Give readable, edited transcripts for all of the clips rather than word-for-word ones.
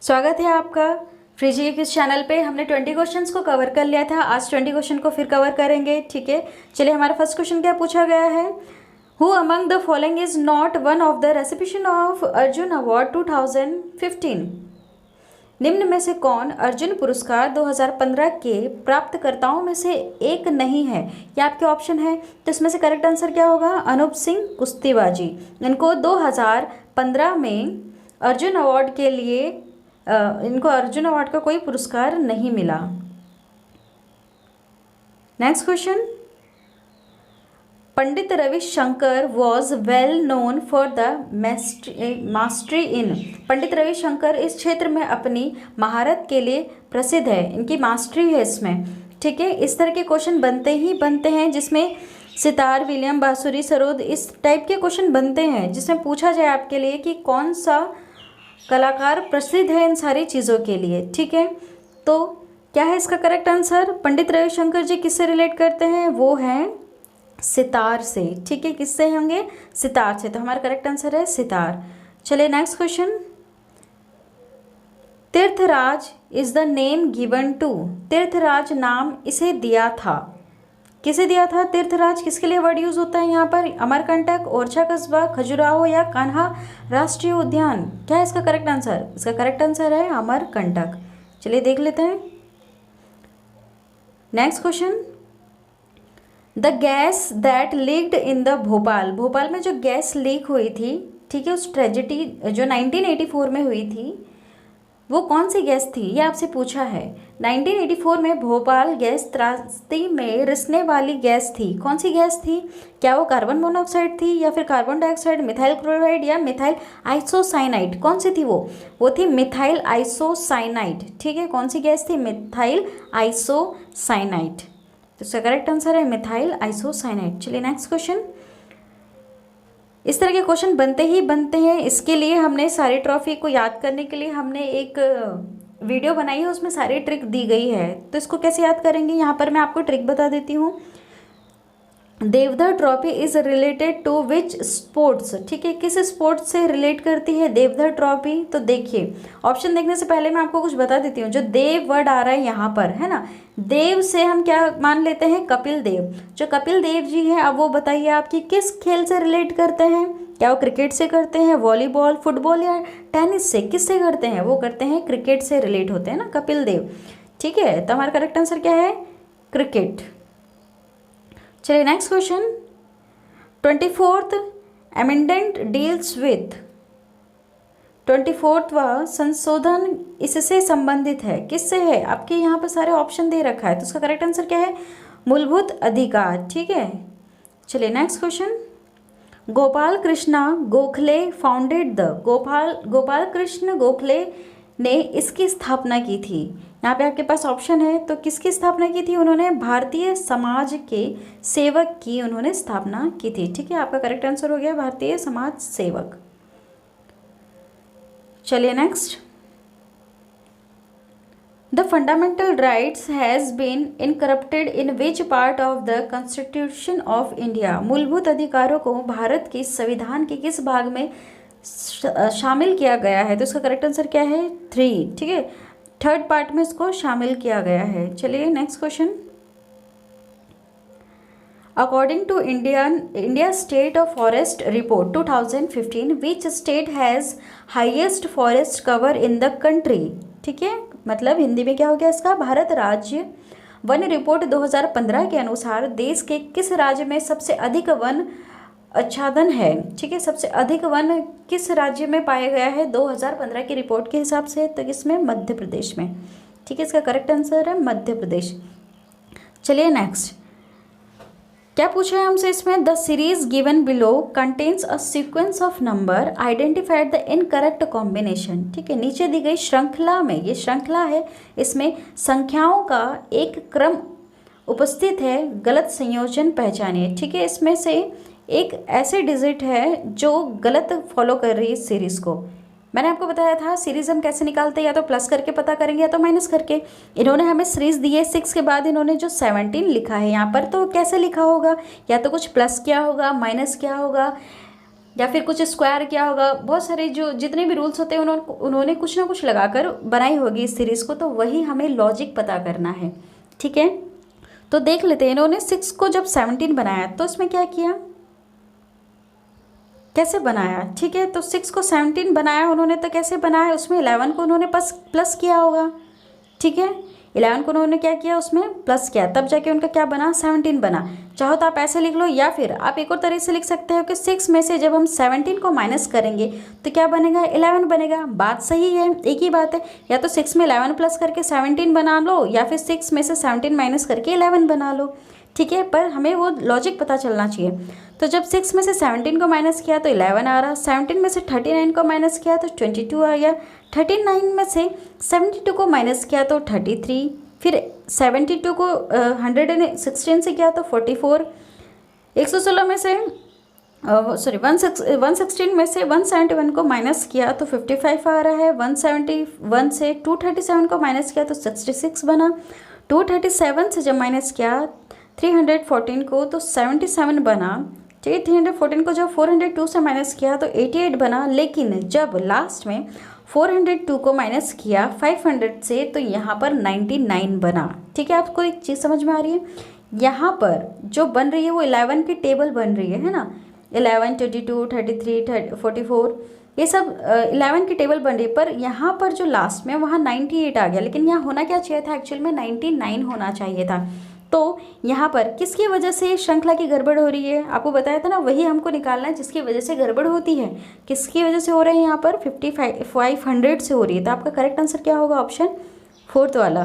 स्वागत है आपका फ्री जी के चैनल पे। हमने 20 क्वेश्चंस को कवर कर लिया था, आज 20 क्वेश्चन को फिर कवर करेंगे। ठीक है, चलिए हमारा फर्स्ट क्वेश्चन क्या पूछा गया है। Who among the following is not one of the recipient of Arjun award 2015। निम्न में से कौन अर्जुन पुरस्कार 2015 के प्राप्तकर्ताओं में से एक नहीं है। ये आपके ऑप्शन है, तो इसमें से करेक्ट आंसर क्या होगा। अनूप सिंह कुश्तीबाजी, इनको 2015 में अर्जुन अवार्ड के लिए इनको अर्जुन अवार्ड का कोई पुरस्कार नहीं मिला। Next question, Pandit Ravishankar was well known for the mastery in. Pandit Ravishankar इस क्षेत्र में अपनी महारत के लिए प्रसिद्ध है, इनकी मास्टरी है इसमें। ठीक है, इस तरह के क्वेश्चन बनते ही बनते हैं जिसमें सितार, विलियम, बांसुरी, सरोद, इस टाइप के क्वेश्चन बनते हैं जिसमें पूछा जाए आपके लिए कि कौन सा कलाकार प्रसिद्ध है इन सारी चीज़ों के लिए। ठीक है, तो क्या है इसका करेक्ट आंसर। पंडित रविशंकर जी किससे रिलेट करते हैं, वो हैं सितार से। ठीक है, किससे होंगे, सितार से, तो हमारा करेक्ट आंसर है सितार। चलिए next question, Tirthraj is the name given to. Tirthraj नाम इसे दिया था, किसे दिया था। तीर्थराज किसके लिए वर्ड यूज होता है यहाँ पर, अमरकंटक, ओरछा कस्बा, खजुराहो या कान्हा राष्ट्रीय उद्यान। क्या है इसका करेक्ट आंसर। इसका करेक्ट आंसर है अमरकंटक। चलिए देख लेते हैं next question, the gas that leaked in the Bhopal. Bhopal में जो गैस लीक हुई थी, ठीक है, उस ट्रेजिडी जो 1984 में हुई थी, वो कौन सी गैस थी, ये आपसे पूछा है। 1984 में भोपाल गैस त्रासदी में रिसने वाली गैस थी, कौन सी गैस थी। क्या वो कार्बन मोनोऑक्साइड थी या फिर कार्बन डाइऑक्साइड, मिथाइल क्लोराइड या मिथाइल आइसोसाइनाइड, कौन सी थी वो थी मिथाइल आइसोसाइनाइड। ठीक है, कौन सी गैस थी, मिथाइल आइसोसाइनाइड। तो इसका करेक्ट आंसर है मिथाइल आइसोसाइनाइड। चलिए नेक्स्ट क्वेश्चन, इस तरह के क्वेश्चन बनते ही बनते हैं। इसके लिए हमने सारी ट्रॉफी को याद करने के लिए हमने एक वीडियो बनाई है, उसमें सारी ट्रिक दी गई है। तो इसको कैसे याद करेंगे, यहाँ पर मैं आपको ट्रिक बता देती हूँ। Deodhar trophy is related to which sports. ठीक है, किस स्पोर्ट्स से रिलेट करती है देवधर ट्रॉफी। तो देखिए, ऑप्शन देखने से पहले मैं आपको कुछ बता देती हूँ। जो देव वर्ड आ रहा है यहाँ पर, है ना, देव से हम क्या मान लेते हैं, कपिल देव। जो कपिल देव जी हैं, अब वो बताइए आपकी किस खेल से रिलेट करते हैं। क्या वो क्रिकेट से करते हैं, वॉलीबॉल, फुटबॉल या टेनिस से, किससे करते हैं, वो करते हैं क्रिकेट से रिलेट होते हैं ना कपिल देव। ठीक है, तो हमारा करेक्ट आंसर क्या है, क्रिकेट। चलिए next question, 24th amendment deals with. 24वां संशोधन इससे संबंधित है, किससे है। आपके यहाँ पर सारे ऑप्शन दे रखा है, तो उसका करेक्ट आंसर क्या है, मूलभूत अधिकार। ठीक है, चलिए next question, Gopal Krishna Gokhale founded the. Gopal Krishna Gokhale ने इसकी स्थापना की थी। यहाँ पे आपके पास ऑप्शन है, तो किसकी स्थापना की थी उन्होंने, भारतीय समाज के सेवक की उन्होंने स्थापना की थी। ठीक है, आपका करेक्ट आंसर हो गया भारतीय समाज सेवक। चलिए next, the fundamental rights has been incorporated in which part of the constitution of India. मूलभूत अधिकारों को भारत के संविधान के किस भाग में शामिल किया गया है। तो इसका करेक्ट आंसर क्या है, 3। ठीक है, थर्ड पार्ट में इसको शामिल किया गया है। चलिए next question, according to India state of forest report 2015 which state has highest forest cover in the country. ठीक है, मतलब हिंदी में क्या हो गया इसका, भारत राज्य वन रिपोर्ट 2015 के अनुसार देश के किस राज्य में सबसे अधिक वन आच्छादन है। ठीक है, सबसे अधिक वन किस राज्य में पाया गया है 2015 की रिपोर्ट के हिसाब से, तो इसमें मध्य प्रदेश में। ठीक है, इसका करेक्ट आंसर है मध्य प्रदेश। चलिए नेक्स्ट, क्या पूछा है हमसे इसमें, the series given below contains a sequence of number identified the incorrect combination. ठीक है, नीचे दी गई श्रृंखला में, ये श्रृंखला है, इसमें संख्याओं का एक क्रम उपस्थित है, गलत संयोजन पहचानिए। ठीक है, इसमें से एक ऐसे डिजिट है जो गलत फॉलो कर रही है इस सीरीज़ को। मैंने आपको बताया था सीरीज़ हम कैसे निकालते हैं, या तो प्लस करके पता करेंगे या तो माइनस करके। इन्होंने हमें सीरीज़ दी है 6 के बाद इन्होंने जो 17 लिखा है यहाँ पर, तो कैसे लिखा होगा, या तो कुछ प्लस किया होगा, माइनस किया होगा, या फिर कुछ स्क्वायर किया होगा, बहुत सारे जो जितने भी रूल्स होते हैं उन्होंने कुछ ना कुछ लगाकर बनाई होगी इस सीरीज़ को, तो वही हमें लॉजिक पता करना है। ठीक है, तो देख लेते हैं। इन्होंने 6 को जब 17 बनाया तो इसमें क्या किया, कैसे बनाया। ठीक है, तो 6 को 17 बनाया उन्होंने, तो कैसे बनाया, उसमें 11 को उन्होंने प्लस किया होगा। ठीक है, 11 को उन्होंने क्या किया, उसमें प्लस किया, तब जाके उनका क्या बना, 17 बना। चाहो तो आप ऐसे लिख लो, या फिर आप एक और तरह से लिख सकते हो कि 6 में से जब हम 17 को माइनस करेंगे तो क्या बनेगा, 11 बनेगा। बात सही है, एक ही बात है। या तो 6 में 11 प्लस करके 17 बना लो, या फिर 6 में से 17 माइनस करके 11 बना लो। ठीक है, पर हमें वो लॉजिक पता चलना चाहिए। तो जब 6 में से 17 को माइनस किया तो 11 आ रहा, 17 में से 39 को माइनस किया तो 22 आ गया, 39 में से 72 को माइनस किया तो 33, फिर 72 को 116 से किया तो 44, 116 में से 116 में से 171 को माइनस किया तो 55 आ रहा है, 171 से 237 को माइनस किया तो 66 बना, 237 से जब माइनस किया 314 को तो 77 बना। ठीक है, 314 को जब 402 से माइनस किया तो 88 बना, लेकिन जब लास्ट में 402 को माइनस किया 500 से तो यहाँ पर 99 बना। ठीक है, आपको एक चीज़ समझ में आ रही है, यहाँ पर जो बन रही है वो 11 की टेबल बन रही है ना, 11, 22, 33, 44, ये सब 11 की टेबल बन रही है, पर यहाँ पर जो लास्ट में वहाँ 98 आ गया, लेकिन यहाँ होना क्या चाहिए था, एक्चुअल में 99 होना चाहिए था। तो यहाँ पर किसकी वजह से श्रृंखला की गड़बड़ हो रही है, आपको बताया था ना, वही हमको निकालना है जिसकी वजह से गड़बड़ होती है। किसकी वजह से हो रहा है, यहाँ पर 500 से हो रही है, तो आपका करेक्ट आंसर क्या होगा, ऑप्शन 4 वाला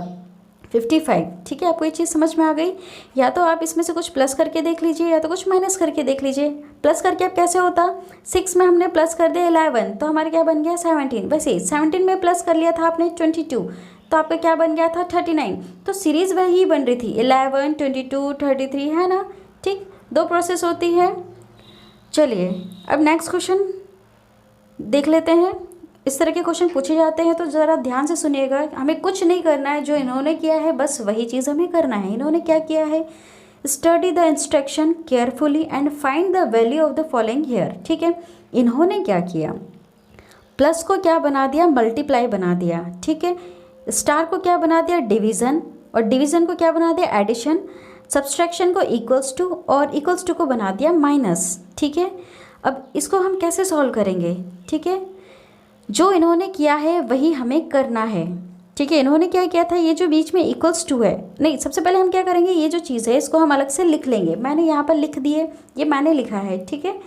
55। ठीक है, आपको ये चीज़ समझ में आ गई। या तो आप इसमें से कुछ प्लस करके देख लीजिए, या तो कुछ माइनस करके देख लीजिए। प्लस करके अब कैसे होता, 6 में हमने प्लस कर दिया 11 तो हमारे क्या बन गया 17, वैसे 17 में प्लस कर लिया था आपने 22 तो आपका क्या बन गया था 39। तो सीरीज़ वही बन रही थी 11, 22, 33, है ना। ठीक, 2 प्रोसेस होती है। चलिए अब नेक्स्ट क्वेश्चन देख लेते हैं। इस तरह के क्वेश्चन पूछे जाते हैं तो ज़रा ध्यान से सुनिएगा, हमें कुछ नहीं करना है, जो इन्होंने किया है बस वही चीज़ हमें करना है। इन्होंने क्या किया है, study the instruction carefully and find the value of the following here. ठीक है, इन्होंने क्या किया, प्लस को क्या बना दिया, मल्टीप्लाई बना दिया। ठीक है, स्टार को क्या बना दिया, डिवीज़न, और डिवीज़न को क्या बना दिया, एडिशन, सब्सट्रैक्शन को इक्वल्स टू, और इक्वल्स टू को बना दिया माइनस। ठीक है, अब इसको हम कैसे सॉल्व करेंगे। ठीक है, जो इन्होंने किया है वही हमें करना है। ठीक है, इन्होंने क्या किया था, ये जो बीच में इक्वल्स टू है, नहीं, सबसे पहले हम क्या करेंगे, ये जो चीज़ है इसको हम अलग से लिख लेंगे। मैंने यहाँ पर लिख दिए, ये मैंने लिखा है। ठीक है,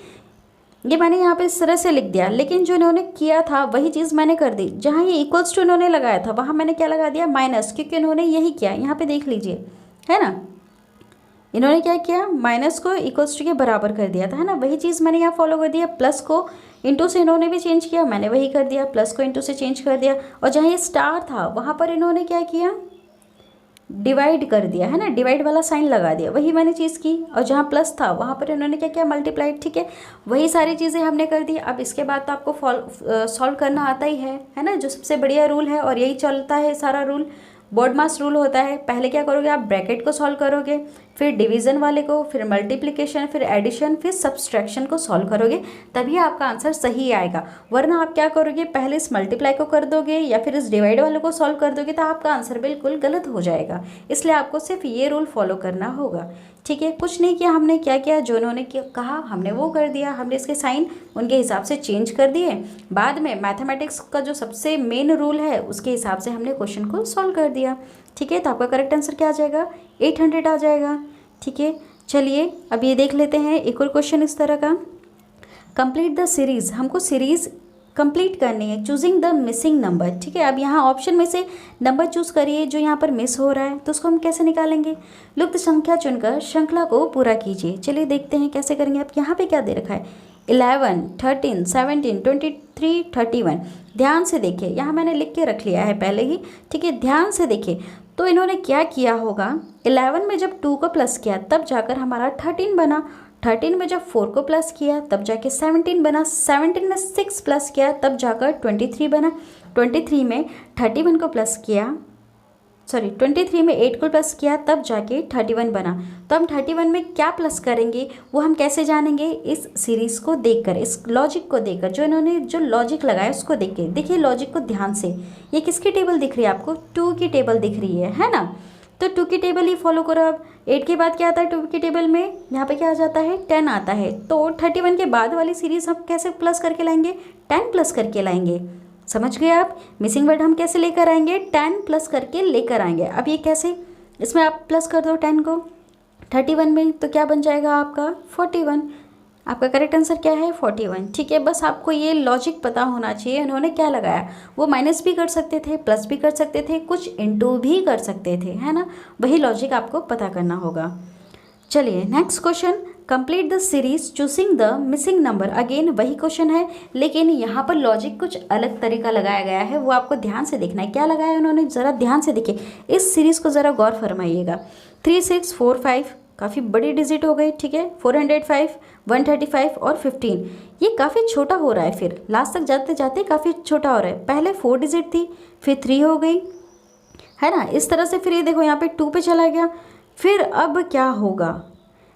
ये मैंने यहाँ पे इस तरह से लिख दिया, लेकिन जो इन्होंने किया था वही चीज़ मैंने कर दी। जहाँ ये इक्वल्स टू इन्होंने लगाया था वहाँ मैंने क्या लगा दिया, माइनस, क्योंकि इन्होंने यही किया। यहाँ पे देख लीजिए, है ना, इन्होंने क्या किया, माइनस को इक्वल्स टू के बराबर कर दिया था, है ना। वही चीज़ मैंने यहाँ फॉलो कर दिया। प्लस को इंटू से इन्होंने भी चेंज किया, मैंने वही कर दिया, प्लस को इंटू से चेंज कर दिया। और जहाँ ये स्टार था वहाँ पर इन्होंने क्या किया, डिवाइड कर दिया, है ना, डिवाइड वाला साइन लगा दिया, वही मैंने चीज़ की। और जहाँ प्लस था वहाँ पर इन्होंने क्या किया, मल्टीप्लाइड। ठीक है, वही सारी चीज़ें हमने कर दी। अब इसके बाद तो आपको सॉल्व करना आता ही है ना, जो सबसे बढ़िया रूल है, और यही चलता है सारा रूल, बोर्ड मास रूल होता है। पहले क्या करोगे, आप ब्रैकेट को सॉल्व करोगे, फिर डिवीज़न वाले को, फिर मल्टीप्लिकेशन, फिर एडिशन, फिर सब्सट्रैक्शन को सॉल्व करोगे, तभी आपका आंसर सही आएगा। वरना आप क्या करोगे, पहले इस मल्टीप्लाई को कर दोगे या फिर इस डिवाइड वाले को सॉल्व कर दोगे, तो आपका आंसर बिल्कुल गलत हो जाएगा। इसलिए आपको सिर्फ ये रूल फॉलो करना होगा। ठीक है, कुछ नहीं किया हमने, क्या किया, जो उन्होंने कहा हमने वो कर दिया। हमने इसके साइन उनके हिसाब से चेंज कर दिए। बाद में मैथमेटिक्स का जो सबसे मेन रूल है उसके हिसाब से हमने क्वेश्चन को सॉल्व कर दिया। ठीक है, तो आपका करेक्ट आंसर क्या आ जाएगा, 800 आ जाएगा। ठीक है, चलिए अब ये देख लेते हैं एक और क्वेश्चन इस तरह का। कंप्लीट द सीरीज़, हमको सीरीज़ कंप्लीट करनी है, चूजिंग द मिसिंग नंबर। ठीक है, अब यहाँ ऑप्शन में से नंबर चूज़ करिए जो यहाँ पर मिस हो रहा है, तो उसको हम कैसे निकालेंगे, लुप्त संख्या चुनकर श्रृंखला को पूरा कीजिए। चलिए देखते हैं कैसे करेंगे। अब यहाँ पे क्या दे रखा है, 11, 13, 17, 23, 31। ध्यान से देखिए, यहाँ मैंने लिख के रख लिया है पहले ही। ठीक है, ध्यान से देखिए, तो इन्होंने क्या किया होगा, 11 में जब 2 को प्लस किया तब जाकर हमारा 13 बना, 13 में जब 4 को प्लस किया तब जाके 17 बना, 17 में 6 प्लस किया तब जाकर 23 बना, 23 में 31 को प्लस किया, सॉरी 23 में 8 को प्लस किया तब जाके 31 बना। तो हम 31 में क्या प्लस करेंगे वो हम कैसे जानेंगे, इस सीरीज़ को देखकर, इस लॉजिक को देखकर, जो इन्होंने जो लॉजिक लगाया उसको देख के। देखिए लॉजिक को ध्यान से, ये किसकी टेबल दिख रही है आपको, 2 की टेबल दिख रही है ना। तो 2 की टेबल ही फॉलो करो। अब 8 के बाद क्या आता है 2 की टेबल में, यहाँ पे क्या आ जाता है 10 आता है। तो 31 के बाद वाली सीरीज़ हम कैसे प्लस करके लाएंगे, 10 प्लस करके लाएंगे। समझ गए आप, मिसिंग वर्ड हम कैसे लेकर आएंगे, 10 प्लस करके लेकर आएंगे। अब ये कैसे, इसमें आप प्लस कर दो 10 को 31 में, तो क्या बन जाएगा आपका 41। आपका करेक्ट आंसर क्या है 41। ठीक है, बस आपको ये लॉजिक पता होना चाहिए उन्होंने क्या लगाया। वो माइनस भी कर सकते थे, प्लस भी कर सकते थे, कुछ इंटू भी कर सकते थे, है ना। वही लॉजिक आपको पता करना होगा। चलिए next question, complete the series choosing the missing number. Again वही क्वेश्चन है, लेकिन यहाँ पर लॉजिक कुछ अलग तरीका लगाया गया है, वो आपको ध्यान से देखना है। क्या लगाया है उन्होंने, ज़रा ध्यान से देखिए, इस सीरीज़ को ज़रा गौर फरमाइएगा। 3 6 4 5 काफ़ी बड़ी डिजिट हो गई, ठीक है। 405 135 और 15 ये काफ़ी छोटा हो रहा है, फिर लास्ट तक जाते जाते काफ़ी छोटा हो रहा है। पहले 4 डिजिट थी, फिर 3 हो गई, है ना, इस तरह से। फिर ये देखो यहाँ पे 2 पे चला गया, फिर अब क्या होगा,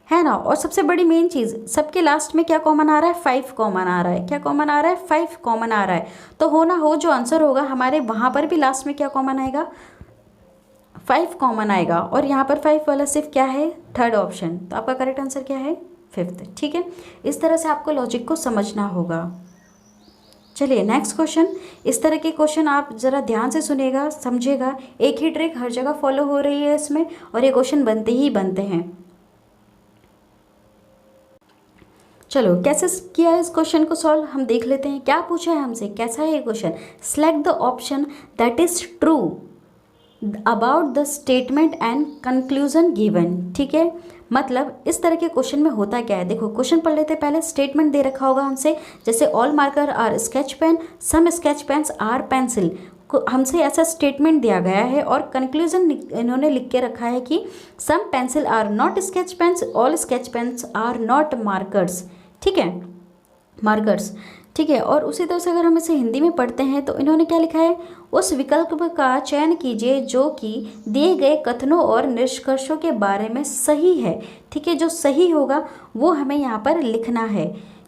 है ना। और सबसे बड़ी मेन चीज़, सबके लास्ट में क्या कॉमन आ रहा है, 5 कॉमन आ रहा है। क्या कॉमन आ रहा है, 5 कॉमन आ रहा है। तो हो ना हो जो आंसर होगा हमारे वहाँ पर भी लास्ट में क्या कॉमन आएगा, 5 कॉमन आएगा। और यहाँ पर 5 वाला सिर्फ क्या है, थर्ड ऑप्शन। तो आपका करेक्ट आंसर क्या है, 5th। ठीक है, इस तरह से आपको लॉजिक को समझना होगा। चलिए नेक्स्ट क्वेश्चन, इस तरह के क्वेश्चन आप ज़रा ध्यान से सुनिएगा, समझिएगा। एक ही ट्रिक हर जगह फॉलो हो रही है इसमें, और ये क्वेश्चन बनते ही बनते हैं। चलो कैसे किया है इस क्वेश्चन को सॉल्व हम देख लेते हैं। क्या पूछा है हमसे, कैसा है ये question, select the option that is true about the statement and conclusion given. ठीक है, मतलब इस तरह के क्वेश्चन में होता क्या है, देखो क्वेश्चन पढ़ लेते हैं पहले। स्टेटमेंट दे रखा होगा हमसे, जैसे all marker are sketch pen, some sketch pens are pencil, हमसे ऐसा स्टेटमेंट दिया गया है। और कंक्लूजन इन्होंने लिख के रखा है कि some pencil are not sketch pens, all sketch pens are not markers. ठीक है, मार्कर्स। ठीक है, और उसी तरह से अगर हम इसे हिंदी में पढ़ते हैं तो इन्होंने क्या लिखा है, उस विकल्प का चयन कीजिए जो कि दिए गए कथनों और निष्कर्षों के बारे में सही है। ठीक है, जो सही होगा वो हमें यहाँ पर लिखना है।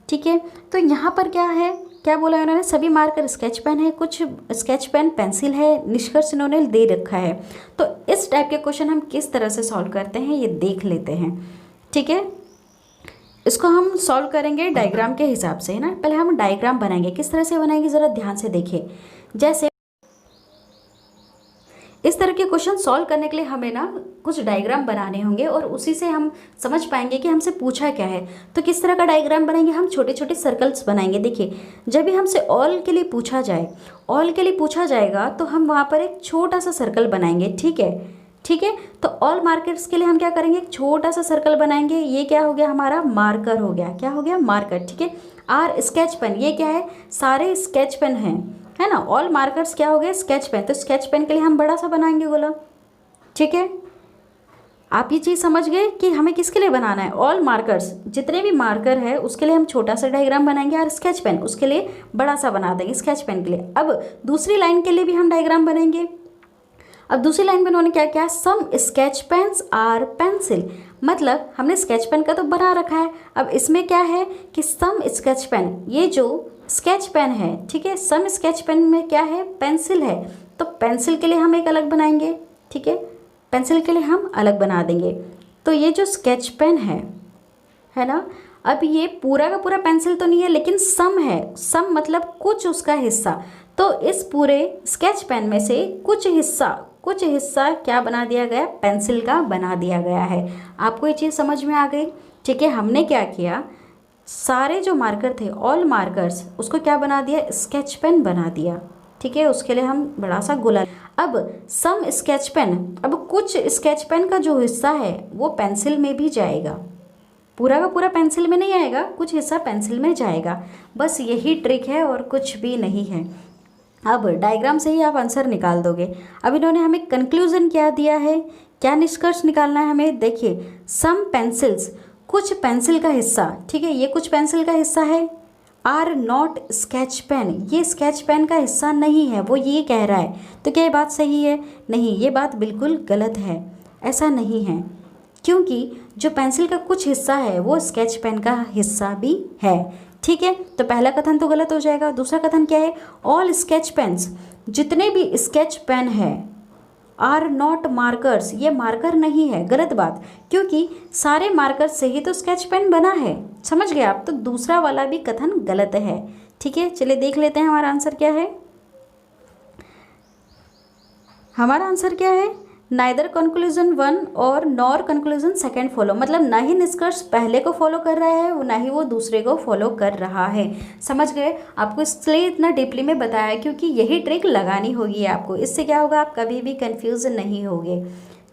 ठीक है, तो यहाँ पर क्या है, क्या बोला उन्होंने, सभी मार्कर स्केच पेन है, कुछ स्केच पेन पेंसिल है, निष्कर्ष इन्होंने दे रखा है। तो इस टाइप के क्वेश्चन हम किस तरह से सॉल्व करते हैं ये देख लेते हैं। ठीक है, इसको हम सॉल्व करेंगे डायग्राम के हिसाब से, है ना। पहले हम डायग्राम बनाएंगे, किस तरह से बनाएंगे ज़रा ध्यान से देखिए। जैसे इस तरह के क्वेश्चन सॉल्व करने के लिए हमें ना कुछ डायग्राम बनाने होंगे, और उसी से हम समझ पाएंगे कि हमसे पूछा क्या है। तो किस तरह का डायग्राम बनाएंगे, हम छोटे छोटे सर्कल्स बनाएंगे। देखिए जब भी हमसे ऑल के लिए पूछा जाए, ऑल के लिए पूछा जाएगा तो हम वहाँ पर एक छोटा सा सर्कल बनाएंगे। ठीक है, ठीक है, तो ऑल मार्कर्स के लिए हम क्या करेंगे, एक छोटा सा सर्कल बनाएंगे। ये क्या हो गया, हमारा मार्कर हो गया। क्या हो गया, मार्कर। ठीक है, आर स्केच पेन, ये क्या है, सारे स्केच पेन हैं, है ना। ऑल मार्कर्स क्या हो गए, स्केच पेन। तो स्केच पेन के लिए हम बड़ा सा बनाएंगे गोला। ठीक है, आप ये चीज़ समझ गए कि हमें किसके लिए बनाना है, ऑल मार्कर्स, जितने भी मार्कर है उसके लिए हम छोटा सा डायग्राम बनाएंगे, और स्केच पेन उसके लिए बड़ा सा बना देंगे, स्केच पेन के लिए। अब दूसरी लाइन के लिए भी हम डायग्राम बनेंगे। अब दूसरी लाइन में उन्होंने क्या किया, सम स्केच पेन्स आर पेंसिल, मतलब हमने स्केच पेन का तो बना रखा है। अब इसमें क्या है कि सम स्केच पेन, ये जो स्केच पेन है, ठीक है, सम स्केच पेन में क्या है, पेंसिल है। तो पेंसिल के लिए हम एक अलग बनाएंगे। ठीक है, पेंसिल के लिए हम अलग बना देंगे। तो ये जो स्केच पेन है ना, अब ये पूरा का पूरा पेंसिल तो नहीं है, लेकिन सम है। सम मतलब कुछ उसका हिस्सा। तो इस पूरे स्केच पेन में से कुछ हिस्सा क्या बना दिया गया, पेंसिल का बना दिया गया है। आपको ये चीज़ समझ में आ गई। ठीक है, हमने क्या किया, सारे जो मार्कर थे, ऑल मार्कर्स, उसको क्या बना दिया, स्केच पेन बना दिया। ठीक है, उसके लिए हम बड़ा सा गोला। अब सम स्केच पेन, अब कुछ स्केच पेन का जो हिस्सा है वो पेंसिल में भी जाएगा, पूरा का पूरा पेंसिल में नहीं आएगा, कुछ हिस्सा पेंसिल में जाएगा। बस यही ट्रिक है और कुछ भी नहीं है। अब डायग्राम से ही आप आंसर निकाल दोगे। अब इन्होंने हमें कंक्लूजन क्या दिया है, क्या निष्कर्ष निकालना है हमें, देखिए सम पेंसिल्स, कुछ पेंसिल का हिस्सा। ठीक है, ये कुछ पेंसिल का हिस्सा है, आर नॉट स्केच पेन, ये स्केच पेन का हिस्सा नहीं है, वो ये कह रहा है। तो क्या ये बात सही है? नहीं, ये बात बिल्कुल गलत है, ऐसा नहीं है, क्योंकि जो पेंसिल का कुछ हिस्सा है वो स्केच पेन का हिस्सा भी है। ठीक है, तो पहला कथन तो गलत हो जाएगा। दूसरा कथन क्या है? ऑल स्केच पेन्स, जितने भी स्केच पेन है, आर नॉट मार्कर्स, ये मार्कर नहीं है, गलत बात, क्योंकि सारे मार्कर से ही तो स्केच पेन बना है। समझ गए आप? तो दूसरा वाला भी कथन गलत है। ठीक है, चलिए देख लेते हैं हमारा आंसर क्या है। हमारा आंसर क्या है? नाइदर कंक्लूजन वन और नॉर कंक्लूजन सेकंड फॉलो, मतलब ना ही निष्कर्ष पहले को फॉलो कर रहा है, ना ही वो दूसरे को फॉलो कर रहा है। समझ गए? आपको इसलिए इतना डीपली में बताया क्योंकि यही ट्रिक लगानी होगी आपको, इससे क्या होगा, आप कभी भी कंफ्यूज नहीं होगे।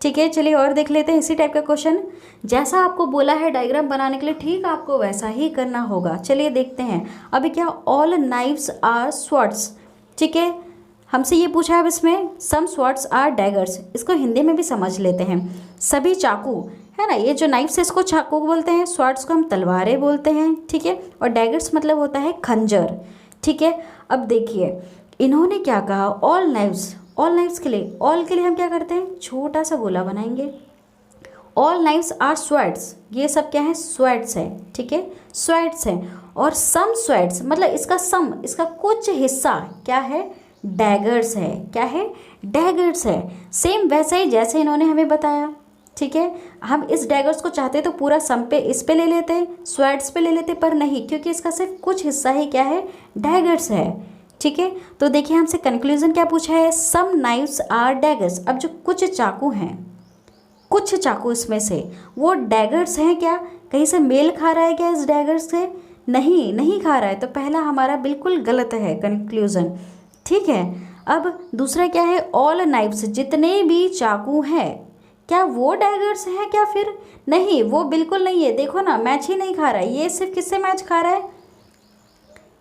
ठीक है, चलिए और देख लेते हैं इसी टाइप का क्वेश्चन। जैसा आपको बोला है डायग्राम बनाने के लिए, ठीक आपको वैसा ही करना होगा। चलिए देखते हैं। अभी क्या, ऑल नाइव्स आर स्वॉर्ड्स, ठीक है, हमसे ये पूछा है अब इसमें सम स्वॉर्ड्स आर डैगर्स, इसको हिंदी में भी समझ लेते हैं। सभी चाकू है ना, ये जो नाइफ्स है इसको चाकू बोलते हैं, स्वॉर्ड्स को हम तलवारें बोलते हैं। ठीक है, और डैगर्स मतलब होता है खंजर। ठीक है, अब देखिए इन्होंने क्या कहा, ऑल नाइव्स, ऑल नाइव्स के लिए, ऑल के लिए हम क्या करते हैं, छोटा सा गोला बनाएंगे। ऑल नाइव्स आर स्वॉर्ड्स, ये सब क्या है, स्वॉर्ड्स है। ठीक है, स्वॉर्ड्स है। और सम स्वॉर्ड्स मतलब इसका सम, इसका कुछ हिस्सा क्या है, डैगर्स है। क्या है, डैगर्स है। सेम वैसे ही जैसे इन्होंने हमें बताया। ठीक है, हम इस डैगर्स को चाहते तो पूरा सम पे, इस पे ले लेते, स्वॉर्ड्स पे ले लेते, पर नहीं, क्योंकि इसका सिर्फ कुछ हिस्सा ही क्या है, डैगर्स है। ठीक है, तो देखिए हमसे कंक्लूजन क्या पूछा है, सम नाइव्स आर डैगर्स। अब जो कुछ चाकू हैं, कुछ चाकू इसमें से वो डैगर्स हैं क्या, कहीं से मेल खा रहा है क्या इस डैगर्स से? नहीं, नहीं खा रहा है, तो पहला हमारा बिल्कुल गलत है कंक्लूजन। ठीक है, अब दूसरा क्या है, ऑल नाइफ्स, जितने भी चाकू हैं, क्या वो डैगर्स हैं क्या फिर? नहीं, वो बिल्कुल नहीं है। देखो ना, मैच ही नहीं खा रहा है। ये सिर्फ किससे मैच खा रहा है,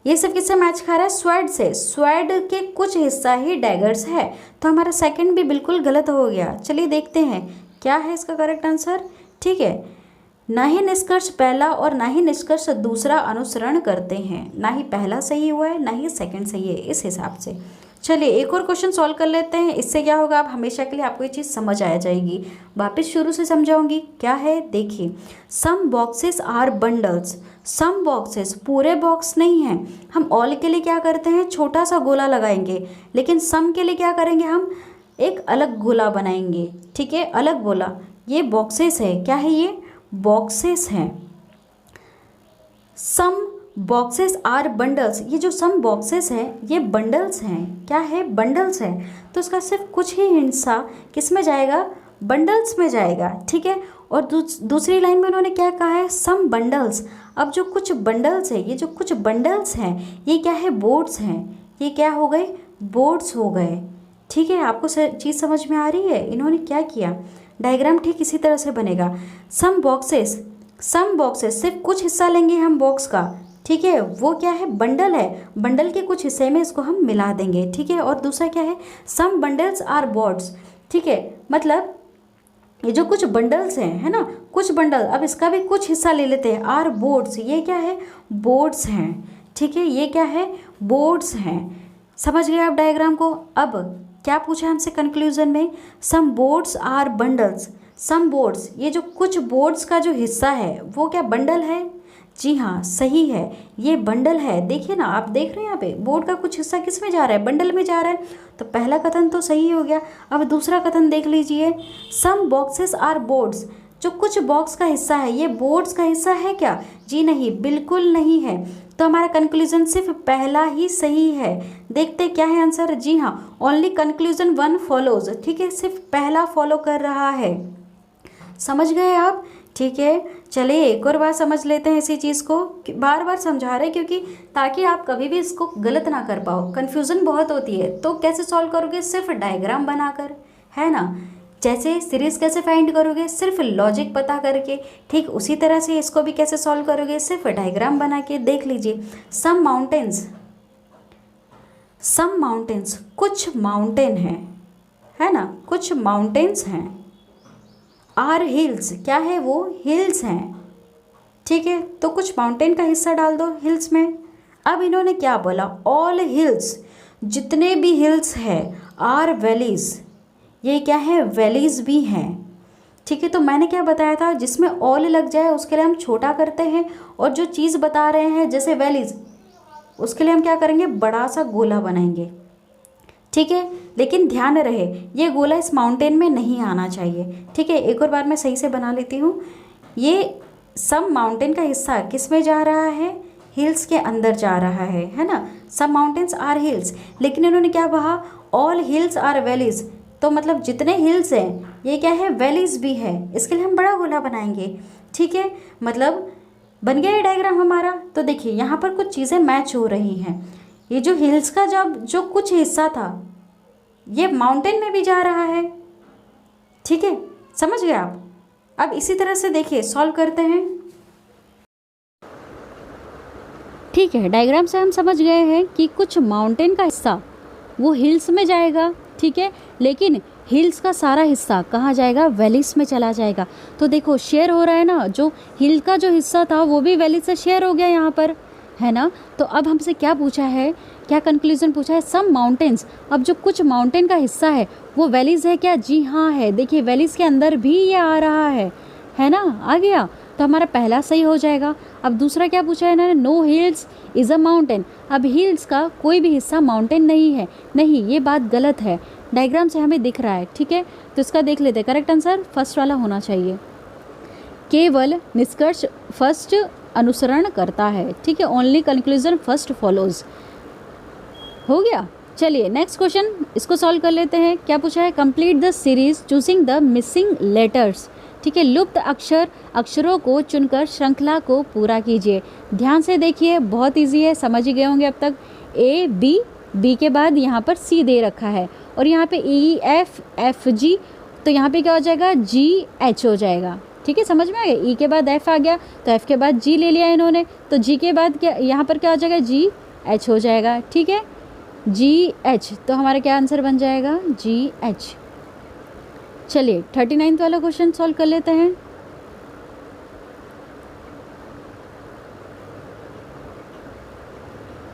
ये सिर्फ किससे मैच खा रहा है, स्वॉर्ड से। स्वॉर्ड के कुछ हिस्सा ही डैगर्स है, तो हमारा सेकंड भी बिल्कुल गलत हो गया। चलिए देखते हैं क्या है इसका करेक्ट आंसर। ठीक है, ना ही निष्कर्ष पहला और ना ही निष्कर्ष दूसरा अनुसरण करते हैं, ना ही पहला सही हुआ है ना ही सेकंड सही है, इस हिसाब से। चलिए एक और क्वेश्चन सॉल्व कर लेते हैं। इससे क्या होगा, आप हमेशा के लिए आपको ये चीज़ समझ आ जाएगी। वापस शुरू से समझाऊंगी क्या है। देखिए, some boxes are bundles, some boxes, पूरे बॉक्स नहीं हैं। हम ऑल के लिए क्या करते हैं, छोटा सा गोला लगाएंगे, लेकिन सम के लिए क्या करेंगे, हम एक अलग गोला बनाएंगे। ठीक है, अलग गोला। ये बॉक्सेस है, क्या है, ये बॉक्सेस हैं। सम बॉक्सेस आर बंडल्स, ये जो सम बॉक्सेस हैं ये बंडल्स हैं। क्या है, बंडल्स हैं। तो इसका सिर्फ कुछ ही हिस्सा किस में जाएगा, बंडल्स में जाएगा। ठीक है, और दूसरी लाइन में उन्होंने क्या कहा है, सम बंडल्स। अब जो कुछ बंडल्स है, ये जो कुछ बंडल्स हैं ये क्या है, बोर्ड्स हैं। ये क्या हो गए, बोर्ड्स हो गए। ठीक है, आपको चीज़ समझ में आ रही है। इन्होंने क्या किया, डायग्राम ठीक इसी तरह से बनेगा। सम बॉक्सेस, सम बॉक्सेस, सिर्फ कुछ हिस्सा लेंगे हम बॉक्स का। ठीक है, वो क्या है, बंडल है। बंडल के कुछ हिस्से में इसको हम मिला देंगे। ठीक है, और दूसरा क्या है, सम बंडल्स आर बोर्ड्स। ठीक है, मतलब ये जो कुछ बंडल्स हैं, है ना, कुछ बंडल, अब इसका भी कुछ हिस्सा ले लेते हैं, आर बोर्ड्स, ये क्या है, बोर्ड्स हैं। ठीक है, ये क्या है, बोर्ड्स हैं। समझ गए आप डायग्राम को। अब क्या पूछा हमसे कंक्लूजन में, some boards are bundles. Some boards, ये जो कुछ बोर्ड्स का जो हिस्सा है वो क्या बंडल है? जी हाँ, सही है, ये बंडल है। देखिए ना, आप देख रहे हैं यहाँ पे बोर्ड का कुछ हिस्सा किस में जा रहा है, बंडल में जा रहा है। तो पहला कथन तो सही हो गया। अब दूसरा कथन देख लीजिए, सम बॉक्सेस आर बोर्ड्स, जो कुछ बॉक्स का हिस्सा है ये बोर्ड्स का हिस्सा है क्या? जी नहीं, बिल्कुल नहीं है। तो हमारा कंक्लूजन सिर्फ पहला ही सही है। देखते क्या है आंसर। जी हाँ, ओनली कंक्लूजन वन फॉलोज। ठीक है, सिर्फ पहला फॉलो कर रहा है। समझ गए आप। ठीक है, चलिए एक और बार समझ लेते हैं इसी चीज़ को। बार बार समझा रहे हैं क्योंकि ताकि आप कभी भी इसको गलत ना कर पाओ। कन्फ्यूज़न बहुत होती है, तो कैसे सॉल्व करोगे, सिर्फ डायग्राम बनाकर, है ना। जैसे सीरीज़ कैसे फाइंड करोगे, सिर्फ लॉजिक पता करके, ठीक उसी तरह से इसको भी कैसे सॉल्व करोगे, सिर्फ डायग्राम बना के। देख लीजिए, सम माउंटेन्स, सम माउंटेन्स, कुछ माउंटेन है ना, कुछ माउंटेन्स हैं। आर हिल्स, क्या है वो, हिल्स हैं। ठीक है, तो कुछ माउंटेन का हिस्सा डाल दो हिल्स में। अब इन्होंने क्या बोला, ऑल हिल्स, जितने भी हिल्स हैं, आर वैलीज, ये क्या है, वैलीज भी हैं। ठीक है, तो मैंने क्या बताया था, जिसमें ऑल लग जाए उसके लिए हम छोटा करते हैं, और जो चीज़ बता रहे हैं जैसे वैलीज, उसके लिए हम क्या करेंगे, बड़ा सा गोला बनाएंगे। ठीक है, लेकिन ध्यान रहे ये गोला इस माउंटेन में नहीं आना चाहिए। ठीक है, एक और बार मैं सही से बना लेती हूँ। ये सब माउंटेन का हिस्सा किस में जा रहा है, हिल्स के अंदर जा रहा है ना। सब माउंटेन्स आर हिल्स, लेकिन इन्होंने क्या कहा, ऑल हिल्स आर वैलीज, तो मतलब जितने हिल्स हैं ये क्या है, वैलीज भी है। इसके लिए हम बड़ा गोला बनाएंगे। ठीक है, मतलब बन गया ये डायग्राम हमारा। तो देखिए यहाँ पर कुछ चीज़ें मैच हो रही हैं। ये जो हिल्स का जो कुछ हिस्सा था ये माउंटेन में भी जा रहा है। ठीक है, समझ गए आप। अब इसी तरह से देखिए सॉल्व करते हैं। ठीक है, डायग्राम से हम समझ गए हैं कि कुछ माउंटेन का हिस्सा वो हिल्स में जाएगा। ठीक है, लेकिन हिल्स का सारा हिस्सा कहाँ जाएगा, वैलीज में चला जाएगा। तो देखो शेयर हो रहा है ना, जो हिल का जो हिस्सा था वो भी वैली से शेयर हो गया यहाँ पर, है ना। तो अब हमसे क्या पूछा है, क्या कंक्लूजन पूछा है, सम माउंटेन्स। अब जो कुछ माउंटेन का हिस्सा है वो वैलीज है क्या, जी हाँ है। देखिए वैलीज के अंदर भी ये आ रहा है ना, आ गया। तो हमारा पहला सही हो जाएगा। अब दूसरा क्या पूछा है इन्होंने, no hills is a mountain. अब हिल्स का कोई भी हिस्सा माउंटेन नहीं है, नहीं, ये बात गलत है, डायग्राम से हमें दिख रहा है। ठीक है, तो इसका देख लेते हैं। करेक्ट आंसर फर्स्ट वाला होना चाहिए, केवल निष्कर्ष फर्स्ट अनुसरण करता है। ठीक है, ओनली कंक्लूजन फर्स्ट फॉलोज। हो गया। चलिए नेक्स्ट क्वेश्चन, इसको सॉल्व कर लेते हैं। क्या पूछा है, complete the series choosing the missing letters. ठीक है, लुप्त अक्षरों को चुनकर श्रृंखला को पूरा कीजिए। ध्यान से देखिए, बहुत इजी है, समझ ही गए होंगे अब तक। ए बी के बाद यहाँ पर सी दे रखा है, और यहाँ पे ई एफ जी, तो यहाँ पे क्या हो जाएगा, जी एच हो जाएगा। ठीक है, समझ में आ गया। ई के बाद एफ आ गया, तो एफ के बाद जी ले लिया इन्होंने, तो जी के बाद क्या यहाँ पर क्या हो जाएगा, जी एच हो जाएगा। ठीक है, जी एच, तो हमारा क्या आंसर बन जाएगा, जी एच। चलिए 39 वाला क्वेश्चन सॉल्व कर लेते हैं।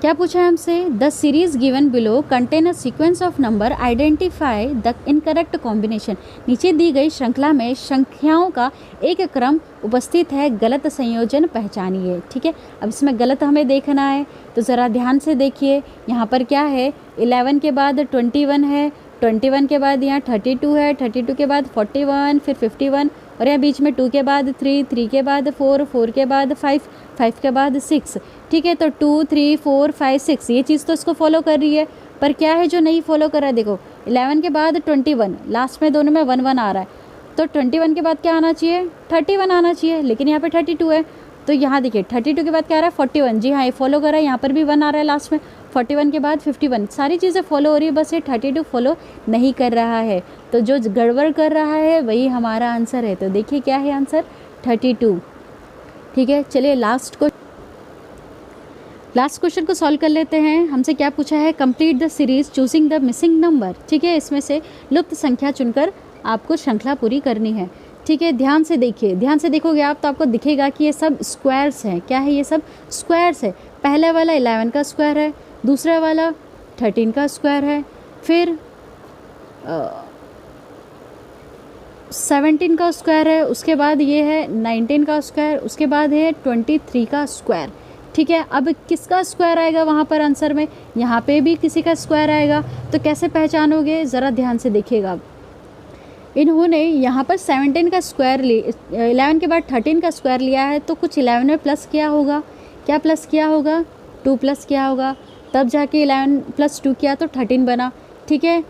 क्या पूछा है हमसे, the series given below contain a sequence of number, identify the incorrect combination. नीचे दी गई श्रृंखला में संख्याओं का एक क्रम उपस्थित है, गलत संयोजन पहचानिए। ठीक है, अब इसमें गलत हमें देखना है, तो ज़रा ध्यान से देखिए। यहाँ पर क्या है, 11 के बाद 21 है, 21 के बाद यहाँ 32 है, 32 के बाद 41, फिर 51, और यहाँ बीच में 2 के बाद 3, 3 के बाद 4, 4 के बाद 5, 5 के बाद 6। ठीक है, तो 2, 3, 4, 5, 6 ये चीज़ तो इसको फॉलो कर रही है, पर क्या है जो नहीं फॉलो कर रहा है, देखो 11 के बाद 21, लास्ट में दोनों में 1 1 आ रहा है, तो 21 के बाद क्या आना चाहिए, 31 आना चाहिए, लेकिन यहाँ पे 32 है। तो यहाँ देखिए 32 के बाद क्या आ रहा है, 41, जी हाँ ये फॉलो कर रहा है, यहाँ पर भी 1 आ रहा है लास्ट में। 41 के बाद 51, सारी चीज़ें फॉलो हो रही है, बस ये 32 फॉलो नहीं कर रहा है। तो जो गड़बड़ कर रहा है वही हमारा आंसर है। तो देखिए क्या है आंसर, 32। ठीक है, चलिए लास्ट क्वेश्चन को सॉल्व कर लेते हैं। हमसे क्या पूछा है, complete the series choosing the missing number. ठीक है, इसमें से लुप्त संख्या चुनकर आपको श्रृंखला पूरी करनी है। ठीक है, ध्यान से देखिए, ध्यान से देखोगे आप तो आपको दिखेगा कि ये सब स्क्वायर्स हैं। क्या है, ये सब स्क्वायर्स है। पहले वाला 11 का स्क्वायर है, दूसरा वाला 13 का स्क्वायर है, फिर 17 का स्क्वायर है, उसके बाद ये है 19 का स्क्वायर, उसके बाद है 23 का स्क्वायर। ठीक है, अब किसका स्क्वायर आएगा वहाँ पर आंसर में, यहाँ पे भी किसी का स्क्वायर आएगा। तो कैसे पहचानोगे, ज़रा ध्यान से देखिएगा। अब इन्होंने यहाँ पर 17 का स्क्वायर 11 के बाद 13 का स्क्वायर लिया है, तो कुछ 11 में प्लस किया होगा। क्या प्लस किया होगा, 2 प्लस किया होगा, तब जाके 11 + 2 किया तो 13 बना। ठीक है,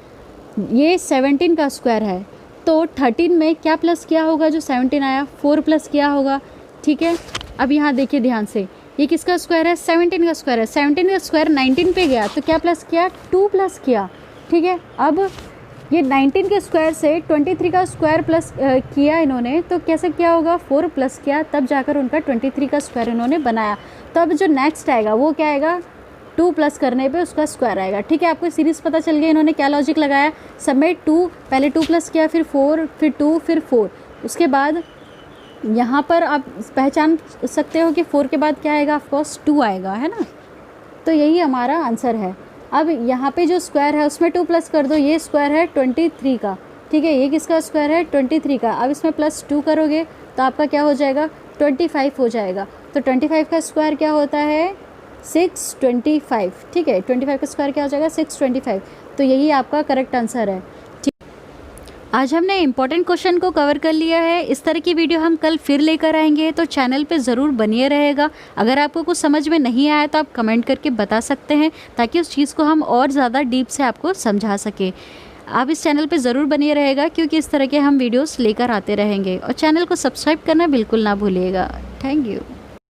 ये 17 का स्क्वायर है, तो 13 में क्या प्लस किया होगा, जो 17 आया 4 प्लस किया होगा। ठीक है, अब यहाँ देखिए ध्यान से, ये किसका स्क्वायर है, 17 का स्क्वायर है। 17 का स्क्वायर 19 पे गया, तो क्या प्लस किया, 2 प्लस किया। ठीक है, अब ये 19 के स्क्वायर से 23 का स्क्वायर प्लस किया इन्होंने, तो कैसे किया होगा, 4 प्लस किया, तब जाकर उनका 23 का स्क्वायर इन्होंने बनाया। तो अब जो नेक्स्ट आएगा वो क्या आएगा, 2 प्लस करने पे उसका स्क्वायर आएगा। ठीक है, आपको सीरीज़ पता चल गया इन्होंने क्या लॉजिक लगाया। सब में 2, पहले 2 प्लस किया, फिर 4, फिर 2, फिर 4। उसके बाद यहाँ पर आप पहचान सकते हो कि 4 के बाद क्या आएगा, ऑफकोर्स 2 आएगा, है ना। तो यही हमारा आंसर है। अब यहाँ पे जो स्क्वायर है उसमें 2 प्लस कर दो, ये स्क्वायर है 23 का, ठीक है, ये किसका स्क्वायर है 23 का। अब इसमें +2 करोगे तो आपका क्या हो जाएगा 25 हो जाएगा। तो 25 का स्क्वायर क्या होता है 625, ठीक है, 25 का स्क्वायर क्या हो जाएगा 625। तो यही आपका करेक्ट आंसर है। आज हमने इम्पॉर्टेंट क्वेश्चन को कवर कर लिया है। इस तरह की वीडियो हम कल फिर लेकर आएंगे, तो चैनल पे ज़रूर बनिए रहेगा। अगर आपको कुछ समझ में नहीं आया तो आप कमेंट करके बता सकते हैं, ताकि उस चीज़ को हम और ज़्यादा डीप से आपको समझा सकें। आप इस चैनल पे ज़रूर बनिए रहेगा, क्योंकि इस तरह के हम वीडियोस लेकर आते रहेंगे। और चैनल को सब्सक्राइब करना बिल्कुल ना भूलिएगा। Thank you.